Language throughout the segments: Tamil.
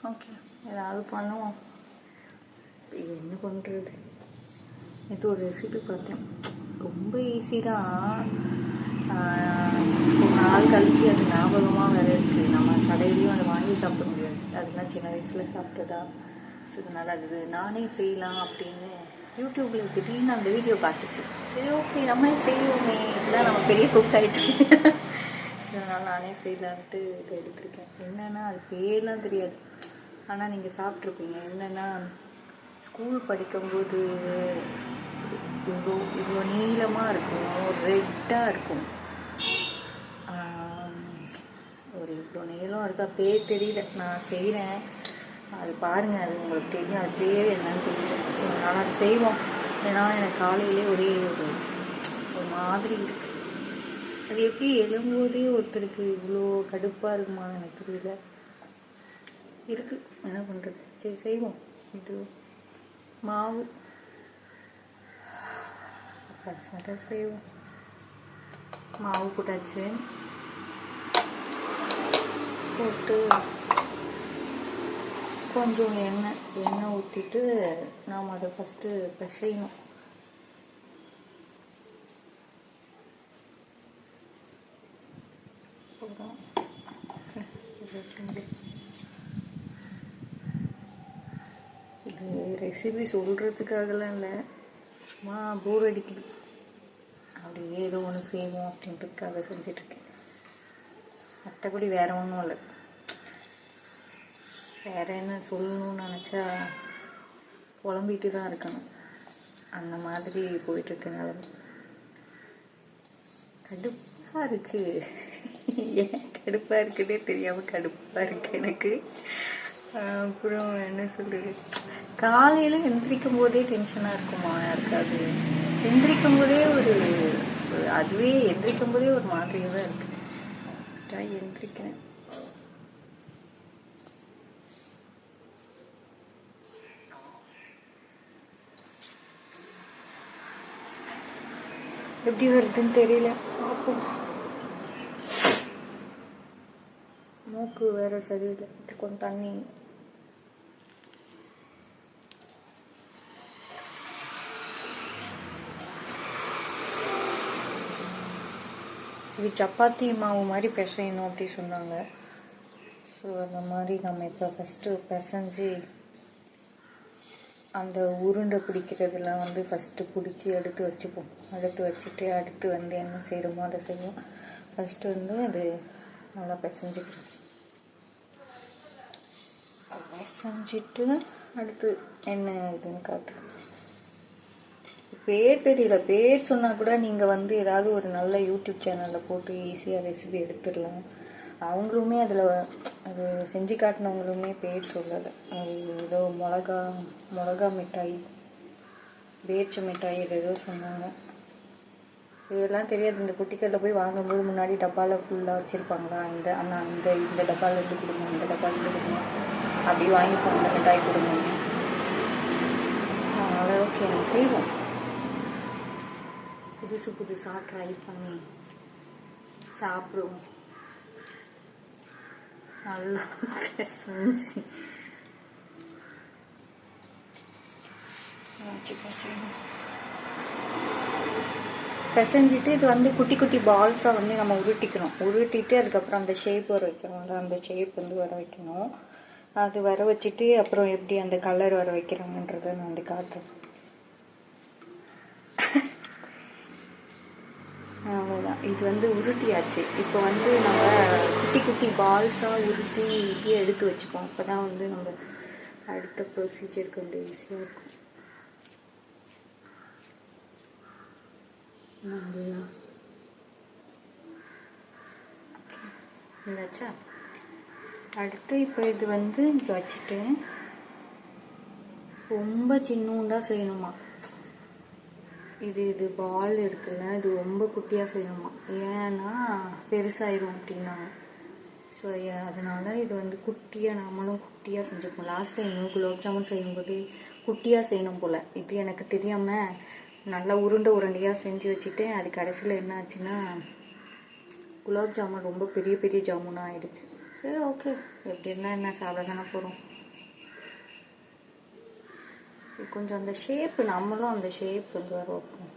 ஓகே, ஏதாவது பண்ணுவோம். என்ன பண்ணுறது? இது ஒரு ரெசிபி பார்த்தேன், ரொம்ப ஈஸி தான். ஒரு நாள் கழிச்சு அது ஞாபகமாக வேறு இருக்குது. நம்ம கடையிலையும் அதை வாங்கி சாப்பிட முடியாது, அதெல்லாம் சின்ன வயசில் சாப்பிட்டதா. அதனால அது நானே செய்யலாம் அப்படின்னு யூடியூப்பில் திடீர்னு அந்த வீடியோ காட்டுச்சு. சரி ஓகே, நம்ம செய்வோமே, இதெல்லாம் நம்ம பெரிய குக் ஆகிட்டு. அதனால் நானே செய்யலான்ட்டு இதை எடுத்திருக்கேன். என்னென்னா அது பேர்லாம் தெரியாது, ஆனால் நீங்கள் சாப்பிட்ருப்பீங்க. என்னென்னா ஸ்கூல் படிக்கும்போது இவ்வளோ நீளமாக இருக்கும், ரெட்டாக இருக்கும், ஒரு இவ்வளோ நீளம் இருக்கா, பேர் தெரியல. நான் செய்கிறேன், அது பாருங்கள், அது உங்களுக்கு தெரியும். அது பேர் என்னன்னு தெரியல. ஸோ அதனால் அது செய்வோம். ஏன்னா எனக்கு காலையிலே ஒரே ஒரு மாதிரி இருக்குது. அது எப்படி எழும்போதே ஒருத்தருக்கு இவ்வளோ கடுப்பாக இருக்குமான்னு எனக்கு தெரியல. இருக்குது, என்ன பண்ணுறது? சரி செய்வோம். இது மாவு செய்வோம். மாவு போட்டாச்சு. போட்டு கொஞ்சம் எண்ணெய் ஊற்றிட்டு நாம் அதை ஃபஸ்ட்டு பிசையணும். இது ரெசிபி சொல்கிறதுக்காகலாம் இல்லை, சும்மா போர் அடிக்குது, அப்படியே ஏதோ ஒன்று செய்வோம் அப்படின்றதுக்காக செஞ்சிட்ருக்கேன். மற்றபடி வேறு ஒன்றும் இல்லை. வேறு என்ன சொல்லணும்னு நினச்சா புலம்பிட்டு தான் இருக்கணும், அந்த மாதிரி போயிட்டுருக்கனால கடுப்பாக இருக்குது. ஏன் கடுப்பாக இருக்குன்னே தெரியாமல் கடுப்பாக இருக்குது எனக்கு. அப்புறம் என்ன சொல்கிறது, காலையில் எந்திரிக்கும் போதே டென்ஷனாக இருக்குமா இருக்காது? எந்திரிக்கும் போதே அதுவே எந்திரிக்கும் போதே ஒரு மாதிரியாக தான் இருக்குது. எந்திரிக்கிறேன். எப்படி வருதுன்னு தெரியல. மூக்கு வேற சரியில்லை, கொஞ்சம் தண்ணி. இது சப்பாத்தி மாவு மாதிரி பிசையணும் அப்படி சொன்னாங்க. ஸோ அந்த மாதிரி நம்ம இப்போ ஃபஸ்ட்டு பிசைஞ்சு அந்த உருண்டை பிடிக்கிறதுலாம் வந்து ஃபஸ்ட்டு பிடிச்சி எடுத்து வச்சுப்போம். எடுத்து வச்சுட்டு அடுத்து வந்து என்ன செய்கிறோமோ அதை செய்வோம். ஃபஸ்ட்டு வந்து அது நல்லா பிசைஞ்சிக்கிறோம். பிசைஞ்சிட்டு அடுத்து என்ன இதுன்னு காட்டுறோம். பேர் தெரியல, பேர் சொன்னால் கூட நீங்கள் வந்து ஏதாவது ஒரு நல்ல யூடியூப் சேனலில் போட்டு ஈஸியாக ரெசிபி எடுத்துடலாம். அவங்களுமே அதில் அது செஞ்சு காட்டினவங்களுமே பேர் சொல்லலை. அது ஏதோ மிளகா மிட்டாய், பேச்சு மிட்டாய் ஏதோ சொன்னாங்க. இதெல்லாம் தெரியாது. இந்த குட்டிக்கல்ல போய் வாங்கும்போது முன்னாடி டப்பாவில் ஃபுல்லாக வச்சுருப்பாங்களா, இந்த டப்பாலேருந்து கொடுங்க, இந்த டப்பாலேருந்து கொடுங்க, அப்படி வாங்கிப்போம், இந்த மிட்டாய் கொடுங்க. அதனால் ஓகே, நம்ம செய்வோம். புதுசாக ட்ரை பண்ணி சாப்பிடுவோம். நல்லா பிசைஞ்சிட்டு இது வந்து குட்டி குட்டி பால்ஸாக வந்து நம்ம உருட்டிட்டு அதுக்கப்புறம் அந்த ஷேப் வர வைக்கிறோம்ல, அந்த ஷேப் வந்து வர வைக்கணும். அது வர வச்சுட்டு அப்புறம் எப்படி அந்த கலர் வர வைக்கிறாங்கன்றதை நான் வந்து காட்டுறேன். அவ்வளோதான். இது வந்து உருட்டியாச்சு. இப்போ வந்து நம்ம குட்டி குட்டி பால்ஸாக உருட்டி எடுத்து வச்சுப்போம். அப்போ தான் வந்து நம்ம அடுத்த ப்ரொசீஜருக்கு வந்து ஈஸியாக இருக்கும். இந்தாச்சா. அடுத்து இப்போ இது வந்து இங்கே வச்சுட்டு ரொம்ப சின்னூண்டாக செய்யணுமா. இது பால் இருக்குல்ல, இது ரொம்ப குட்டியாக செய்யணுமா, ஏன்னா பெருசாயிரும் அப்படின்னாங்க. ஸோ அதனால் இது வந்து நாமளும் குட்டியாக செஞ்சுப்போம். லாஸ்ட் டைம் குலோப் ஜாமுன் செய்யும்போது குட்டியாக செய்யணும் போல், இது எனக்கு தெரியாமல் நல்லா உருண்டையாக செஞ்சு வச்சுட்டேன். அது கடைசியில் என்ன ஆச்சுன்னா குலோப் ஜாமுன் ரொம்ப பெரிய ஜாமுனாக ஆயிடுச்சு. சரி ஓகே, எப்படி இருந்தால் என்ன, சாப்பிட தானே போகிறோம். கொஞ்சம் அந்த ஷேப்பு, நம்மளும் அந்த ஷேப் வந்து வர வைப்போம்.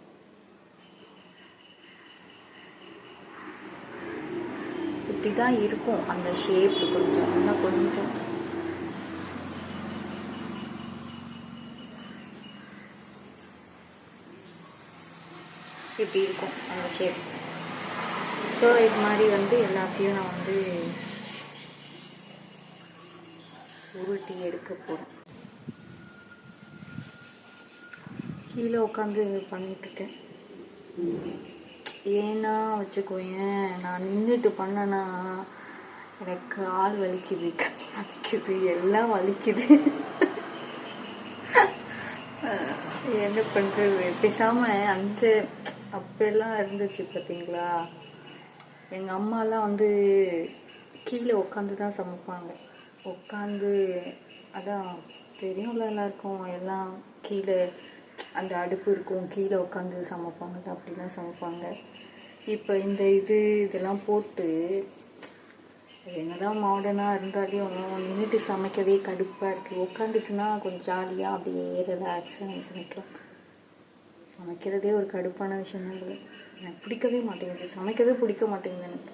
இப்படி தான் இருக்கும் அந்த ஷேப்பு, கொஞ்சம் இன்னும் கொஞ்சம் இப்படி இருக்கும் அந்த ஷேப். ஸோ இது மாதிரி வந்து எல்லாத்தையும் நான் வந்து உருட்டி எடுக்க போகிறேன். கீழே உட்காந்து பண்ணிட்டுருக்கேன். ஏன்னா வச்சுக்கோயேன், நான் நின்றுட்டு பண்ணேன்னா எனக்கு ஆள் வலிக்குது, கை வலிக்குது, எல்லாம் வலிக்குது. என்ன பண்ணுறது, பேசாமல் அந்த அப்பெல்லாம் இருந்துச்சு பார்த்தீங்களா, எங்கள் அம்மாலாம் வந்து கீழே உட்காந்து தான் சமைப்பாங்க. உட்காந்து அதான் தெரியும்ல எல்லாருக்கும், எல்லாம் கீழே அந்த அடுப்பு இருக்கும், கீழே உட்காந்து சமைப்பாங்க, அப்படிலாம் சமைப்பாங்க. இப்போ இந்த இதெல்லாம் போட்டு என்னதான் மாடர்னாக இருந்தாலும் நின்றுட்டு சமைக்கவே கடுப்பாக இருக்குது. உட்காந்துட்டுனா கொஞ்சம் ஜாலியாக அப்படியே ரிலாக்ஸாக சமைக்கலாம். சமைக்கிறதே ஒரு கடுப்பான விஷயம் தான் போல. எனக்கு பிடிக்கவே மாட்டேங்குது, சமைக்கவே பிடிக்க மாட்டேங்குது எனக்கு,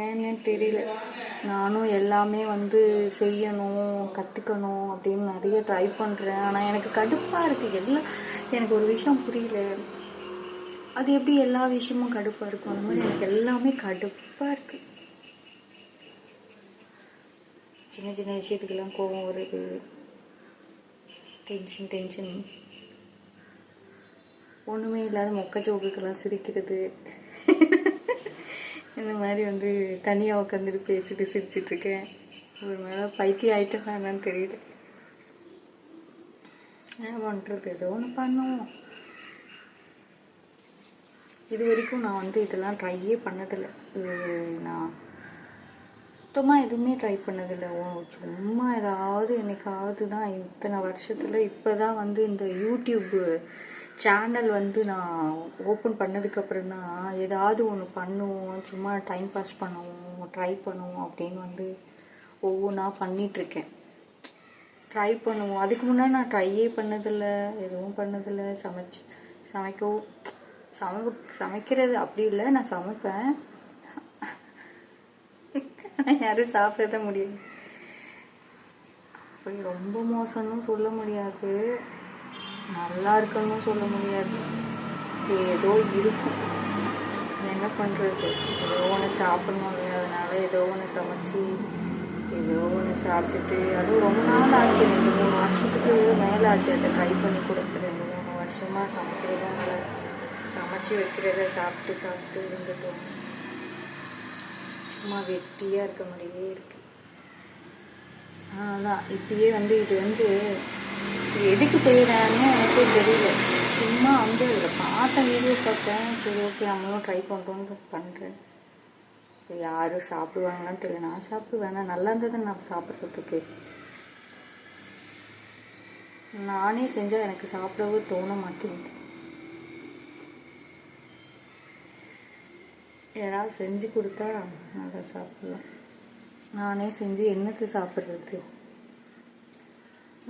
ஏன்னு தெரியல. நானும் எல்லாமே வந்து செய்யணும், கற்றுக்கணும் அப்படின்னு நிறைய ட்ரை பண்ணுறேன். ஆனால் எனக்கு கடுப்பாக இருக்குது எல்லாம். எனக்கு ஒரு விஷயம் புரியல, அது எப்படி எல்லா விஷயமும் கடுப்பாக இருக்கும், அந்த மாதிரி எனக்கு எல்லாமே கடுப்பாக இருக்குது. சின்ன சின்ன விஷயத்துக்கெல்லாம் கோபம் வருது, டென்ஷன், ஒன்றுமே இல்லாத மொக்க ஜோக்குக்கெல்லாம் சிரிக்கிறது. இந்த மாதிரி வந்து தனியாக உட்காந்துட்டு பேசிட்டு சிரிச்சிட்ருக்கேன். ஒரு மேலே பைத்தியம் ஆகிட்டேன் என்னன்னு தெரியல. என்ன பண்ணுறது, ஏதோ ஒன்று பண்ணுவோம். இது வரைக்கும் நான் வந்து இதெல்லாம் ட்ரையே பண்ணதில்லை. நான் சுத்தமாக எதுவுமே ட்ரை பண்ணதில்லை. சும்மா ஏதாவது என்னைக்காவது தான் இத்தனை வருஷத்தில் இப்போ தான் வந்து இந்த யூடியூப் சேனல் வந்து நான் ஓப்பன் பண்ணதுக்கப்புறம் தான் ஏதாவது ஒன்று பண்ணுவோம், சும்மா டைம் பாஸ் பண்ணுவோம், ட்ரை பண்ணுவோம் அப்படின்னு வந்து ஒவ்வொன்றா பண்ணிகிட்ருக்கேன். ட்ரை பண்ணுவோம். அதுக்கு முன்னாடி நான் ட்ரையே பண்ணதில்லை, எதுவும் பண்ணதில்லை. சமைக்கிறது அப்படி இல்லை, நான் சமைப்பேன், ஆனால் யாரும் சாப்பிட முடியாது. அப்படி ரொம்ப மோசம்னு சொல்ல முடியாது, நல்லா இருக்குன்னு சொல்ல முடியாது, ஏதோ இருக்கும். என்ன பண்ணுறது, ஏதோ ஒன்று சாப்பிடணும் இல்லையா, அதனால ஏதோ ஒன்று சமைச்சி ஏதோ ஒன்று சாப்பிட்டுட்டு, அதுவும் ரொம்ப நாள் ஆச்சு, 2-3 வருஷத்துக்கு மேலே ஆச்சு அதை ட்ரை பண்ணி கொடுத்து. 2-3 வருஷமாக சமைக்கிறதால சமைச்சி வைக்கிறத சாப்பிட்டு இருந்துட்டோம். சும்மா வெட்டியாக இருக்க மாதிரியே இருக்கு. அதான் இப்பயே வந்து இது வந்து எதுக்கு செய்கிறேன்னு எனக்கே தெரியல. சும்மா வந்து இதில் பார்த்த வீடியோ பார்த்தேன், சரி ஓகே நம்மளும் ட்ரை பண்ணுறோன்னு பண்ணுறேன். யாரும் சாப்பிடுவாங்களான்னு தெரியல, நான் சாப்பிடுவேன், நல்லா இருந்தது நான் சாப்பிட்றதுக்கு. நானே செஞ்சால் எனக்கு சாப்பிடவே தோண மாட்டேங்குது. யாராவது செஞ்சு கொடுத்தா நல்லா சாப்பிடலாம். நானே செஞ்சு என்னத்தை சாப்பிட்றது?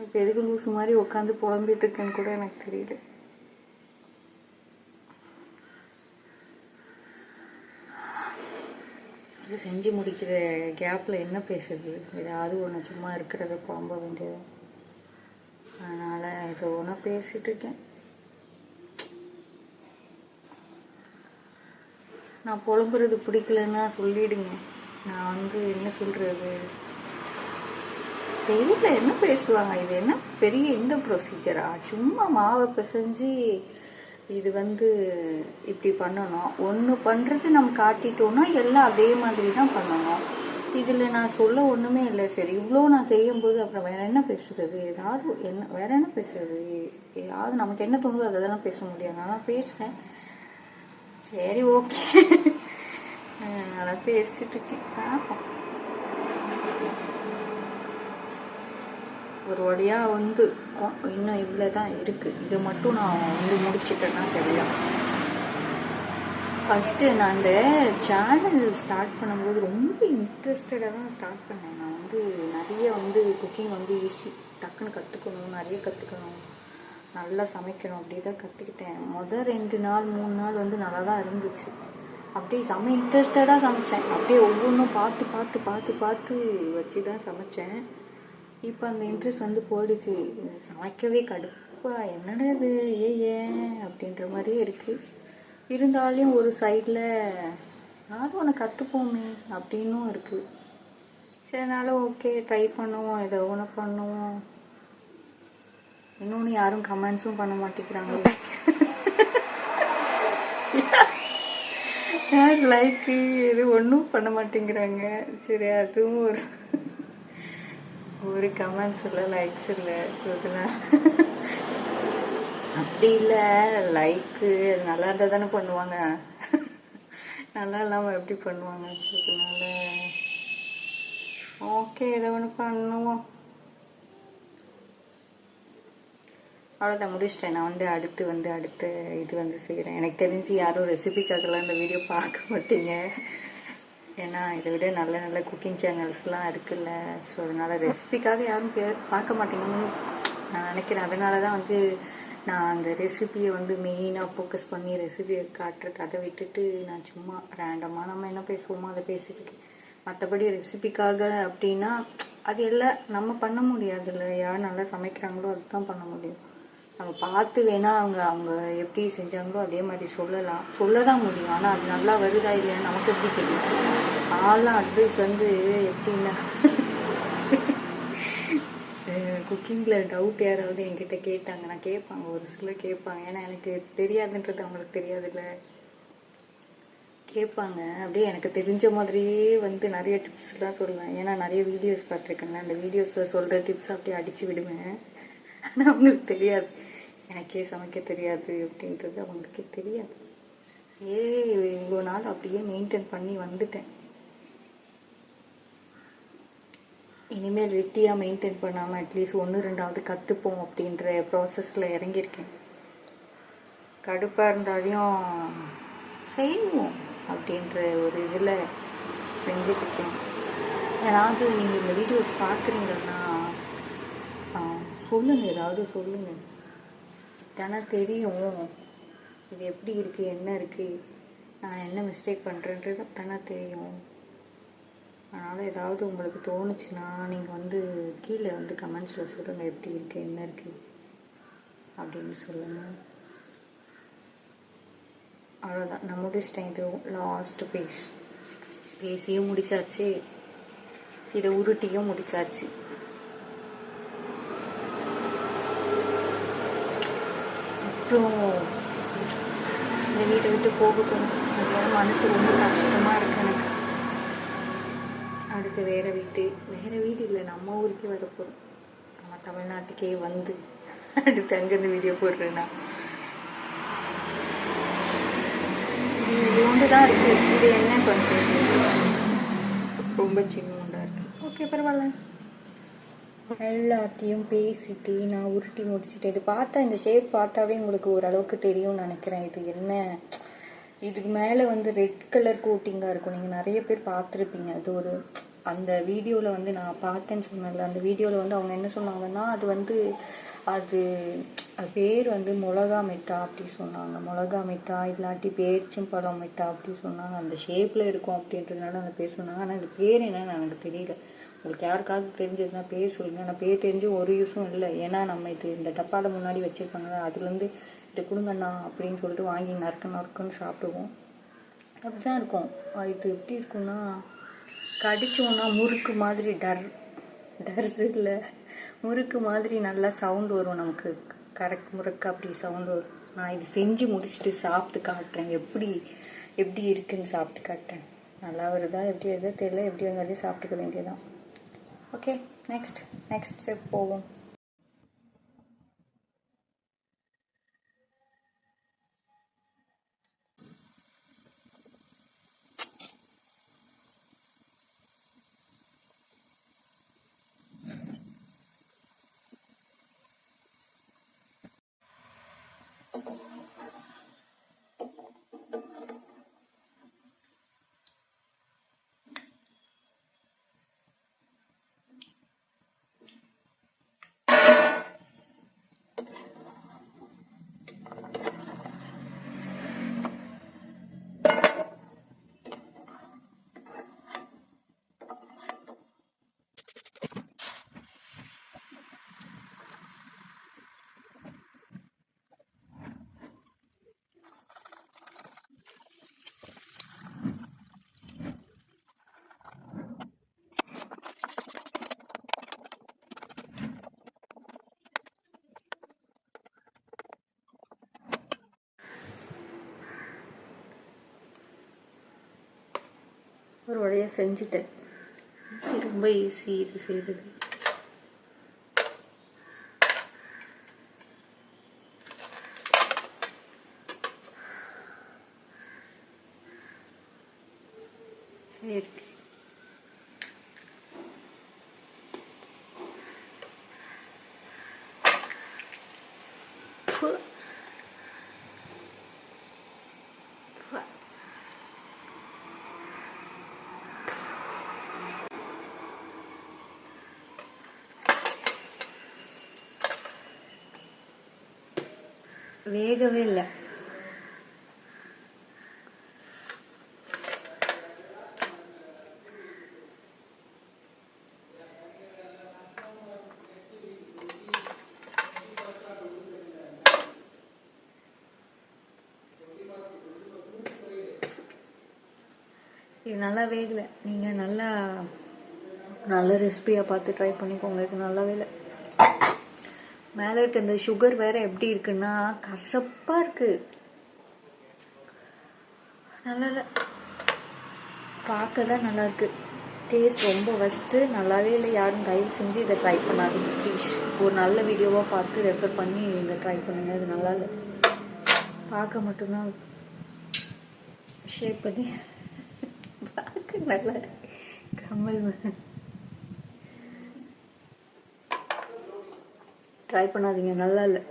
இப்போ எதுக்கு லூசு மாதிரி உட்காந்து புலம்பிட்டு இருக்கேன்னு கூட எனக்கு தெரியல. இது செஞ்சு முடிக்கிற கேப்பில் என்ன பேசுறது, ஏதாவது ஒன்று சும்மா இருக்கிறத புலம்ப வேண்டியது. அதனால் ஏதோ ஒன்று பேசிகிட்டு இருக்கேன். நான் புலம்புறது பிடிக்கலன்னா சொல்லிடுங்க. நான் வந்து என்ன சொல்கிறது தெரியல, என்ன பேசுவாங்க, இது என்ன பெரிய இந்த ப்ரொசீஜரா, சும்மா மாவை பிசைஞ்சு இது வந்து இப்படி பண்ணணும், ஒன்று பண்ணுறது நம்ம காட்டிட்டோன்னா எல்லாம் அதே மாதிரி தான் பண்ணணும். இதில் நான் சொல்ல ஒன்றுமே இல்லை. சரி இவ்வளோ நான் செய்யும்போது அப்புறம் வேறு என்ன பேசுகிறது, ஏதாவது வேறு என்ன பேசுகிறது, ஏதாவது நமக்கு என்ன தோணுதோ அதெல்லாம் பேச முடியாது. நான் பேசுகிறேன், சரி ஓகே, நல்லா பேசிட்டு இருக்கேன். ஒரு வழியாக வந்து இன்னும் இவ்வளோ தான் இருக்குது, இதை மட்டும் நான் வந்து முடிச்சிட்டேன்னா சரியா. ஃபஸ்ட்டு நான் இந்த சேனல் ஸ்டார்ட் பண்ணும்போது ரொம்ப இன்ட்ரெஸ்டடாக தான் ஸ்டார்ட் பண்ணேன். நான் வந்து நிறைய வந்து குக்கிங் வந்து ஈஸி, டக்குன்னு கற்றுக்கணும், நிறைய கற்றுக்கணும், நல்லா சமைக்கணும், அப்படி தான் கற்றுக்கிட்டேன். 2 நாள் 3 நாள் வந்து நல்லா தான் இருந்துச்சு. அப்படியே செம்ம இன்ட்ரெஸ்டடாக சமைச்சேன். அப்படியே ஒவ்வொன்றும் பார்த்து பார்த்து பார்த்து பார்த்து வச்சு தான் சமைச்சேன். இப்போ அந்த இன்ட்ரெஸ்ட் வந்து போயிடுச்சு. சமைக்கவே கடுப்பா, என்னடா இது ஏன் அப்படின்ற மாதிரியே இருக்குது. இருந்தாலும் ஒரு சைடில் யாரும் ஒன்று கற்றுப்போமே அப்படின்னும் இருக்குது. சரினால ஓகே ட்ரை பண்ணுவோம், ஏதோ ஒன்று பண்ணுவோம். இன்னொன்று யாரும் கமெண்ட்ஸும் பண்ண மாட்டேங்கிறாங்க. யார் லைக்கு இது ஒன்றும் பண்ண மாட்டேங்கிறாங்க. சரி, அதுவும் ஒரு கமெண்ட்ஸ் இல்லை, லைக்ஸ் இல்லை. ஸோ அதனால அப்படி இல்லை, லைக்கு நல்லா இருந்தால் தானே பண்ணுவாங்க, நல்லா இல்லாமல் எப்படி பண்ணுவாங்க. ஸோ அதனால ஓகே ஏதோ ஒன்று பண்ணுவோம். அவ்வளோதான், முடிச்சிட்டேன். நான் வந்து அடுத்து இது வந்து செய்கிறேன். எனக்கு தெரிஞ்சு யாரும் ரெசிபிக்காகலாம் இந்த வீடியோ பார்க்க மாட்டீங்க. ஏன்னா இதை விட நல்ல நல்ல குக்கிங் சேனல்ஸ்லாம் இருக்குல்ல. ஸோ அதனால் ரெசிபிக்காக யாரும் பார்க்க மாட்டீங்கன்னு நான் நினைக்கிறேன். அதனால தான் வந்து நான் அந்த ரெசிபியை வந்து மெயினாக ஃபோக்கஸ் பண்ணி ரெசிபியை காட்டுறதுக்கு அதை விட்டுட்டு நான் சும்மா ரேண்டமாக நம்ம என்ன பேசுவோமோ அதை பேசிட்டு. மற்றபடி ரெசிபிக்காக அப்படின்னா அது எல்லாம் நம்ம பண்ண முடியாது இல்லை. யார் நல்லா சமைக்கிறாங்களோ அதுதான் பண்ண முடியும். நம்ம பார்த்து வேணா அவங்க எப்படி செஞ்சாங்களோ அதே மாதிரி சொல்ல தான் முடியும். ஆனால் அது நல்லா வருதா இல்லையா நமக்கு எப்படி தெரியும். ஆள்லாம் அட்வைஸ் வந்து எப்படின்னா, குக்கிங்கில் டவுட் யாராவது என்கிட்ட கேட்டாங்க, நான் கேட்பாங்க, ஒரு சிலர் கேட்பாங்க. ஏன்னா எனக்கு தெரியாதுன்றது அவங்களுக்கு தெரியாதுல்ல, கேட்பாங்க. அப்படியே எனக்கு தெரிஞ்ச மாதிரியே வந்து நிறைய டிப்ஸ்லாம் சொல்லுவேன். ஏன்னா நிறைய வீடியோஸ் பார்த்துருக்கேங்க, அந்த வீடியோஸில் சொல்கிற டிப்ஸ் அப்படியே அடித்து விடுவேன். ஆனால் அவங்களுக்கு தெரியாது, எனக்கே சமைக்க தெரியாது அப்படின்றது அவங்களுக்கே தெரியாது. இவ்வளோ நாள் அப்படியே மெயின்டைன் பண்ணி வந்துட்டேன். இனிமேல் வெட்டியாக மெயின்டைன் பண்ணாமல் அட்லீஸ்ட் 1-2 கற்றுப்போம் அப்படின்ற ப்ராசஸில் இறங்கியிருக்கேன். கடுப்பாக இருந்தாலையும் செய்வோம் அப்படின்ற ஒரு இதில் செஞ்சுருக்கேன். ஏதாவது நீங்கள் இந்த வீடியோஸ் பார்க்குறீங்கன்னா சொல்லுங்கள், ஏதாவது சொல்லுங்கள். தானே தெரியும் இது எப்படி இருக்குது, என்ன இருக்குது, நான் என்ன மிஸ்டேக் பண்ணுறேன்றது தானே தெரியும். அதனால் ஏதாவது உங்களுக்கு தோணுச்சுன்னா நீங்கள் வந்து கீழே வந்து கமெண்ட்ஸில் சொல்லுங்கள், எப்படி இருக்குது, என்ன இருக்குது அப்படின்னு சொல்லுங்கள். அவ்வளோதான், நான் முடிச்சிட்டேன். இது லாஸ்ட் பேசியும் முடிச்சாச்சு, இதை உருட்டியும் முடிச்சாச்சு. அப்புறம் இந்த வீட்டை விட்டு போகட்டும், அதனால மனசு ரொம்ப கஷ்டமாக இருக்கு எனக்கு. அடுத்து வேறு வீடு இல்லை, நம்ம ஊருக்கே வரப்போகிறோம். நம்ம தமிழ்நாட்டுக்கே வந்து அடுத்து அங்கேருந்து வீடியோ போடுறேன்னா இது ஒன்று தான் இருக்குது. இது என்ன பண்ணுறது, ரொம்ப சின்னதாக இருக்குது. ஓகே பரவாயில்ல, எல்லாத்தையும் பேசிட்டு நான் உருட்டி முடிச்சுட்டு, இது பார்த்தா இந்த ஷேப் பார்த்தாவே உங்களுக்கு ஓரளவுக்கு தெரியும்னு நினைக்கிறேன். இது என்ன, இதுக்கு மேலே வந்து ரெட் கலர் கோட்டிங்காக இருக்கும். நீங்கள் நிறைய பேர் பார்த்துருப்பீங்க. அது ஒரு அந்த வீடியோவில் வந்து நான் பார்த்தேன்னு சொன்னேன்ல, அந்த வீடியோவில் வந்து அவங்க என்ன சொன்னாங்கன்னா, அது பேர் வந்து மிளகா மிட்டா அப்படி சொன்னாங்க. மிளகா மிட்டா இல்லாட்டி பேரிச்சம்பழம் மிட்டா அப்படி சொன்னாங்க. அந்த ஷேப்பில் இருக்கும் அப்படின்றதுனால அந்த பேர் சொன்னாங்க. ஆனால் அந்த பேர் என்னன்னு எனக்கு தெரியல. உங்களுக்கு யாருக்காவது தெரிஞ்சதுன்னா பேர் சொல்லுங்கள். ஆனால் பேர் தெரிஞ்சு ஒரு யூஸும் இல்லை. ஏன்னா நம்ம இந்த டப்பாவில் முன்னாடி வச்சுருப்பாங்க, அதுலேருந்து இதை கொடுங்கண்ணா அப்படின்னு சொல்லிட்டு வாங்கி நறுக்குன்னு சாப்பிடுவோம். அப்படிதான் இருக்கும். இது எப்படி இருக்குன்னா, கடிச்சோன்னா முறுக்கு மாதிரி டர் இல்லை, முறுக்கு மாதிரி நல்லா சவுண்டு வரும் நமக்கு. கரெக்ட் முறுக்கு அப்படி சவுண்டு வரும். நான் இது செஞ்சு முடிச்சுட்டு சாப்பிட்டு காட்டுறேன், எப்படி இருக்குன்னு சாப்பிட்டு காட்டுறேன். நல்லா வருதா எப்படி வருதோ தெரியல, எப்படி வந்தாலும் சாப்பிட்டுக்க வேண்டியதான். ஓகே, நெக்ஸ்ட் ஸ்டெப் போவோம். ஒரு வழியாக செஞ்சுட்டேன். ரொம்ப ஈஸி இது செய்கிறது. இருக்கு. வேகவே இல்லை. இது நல்லா வேகலை. நீங்கள் நல்ல ரெசிபியாக பார்த்து ட்ரை பண்ணிக்கோங்க. இது நல்லாவே இல்லை. மேலே இருக்க இந்த சுகர் வேற எப்படி இருக்குன்னா கசப்பாக இருக்கு. நல்லா இல்லை. பார்க்க தான் நல்லா இருக்கு. டேஸ்ட் ரொம்ப ஃபஸ்ட்டு நல்லாவே இல்லை. யாரும் தயவு செஞ்சு இதை ட்ரை பண்ணாதீங்க ப்ளீஸ். ஒரு நல்ல வீடியோவாக பார்த்து ரெஃபர் பண்ணி இதை ட்ரை பண்ணுங்கள். இது நல்லா இல்லை. பார்க்க மட்டும்தான் ஷேப் பண்ணி பார்க்க நல்லா கம்மல் ட்ரை பண்ணாதீங்க. நல்லா இல்லை.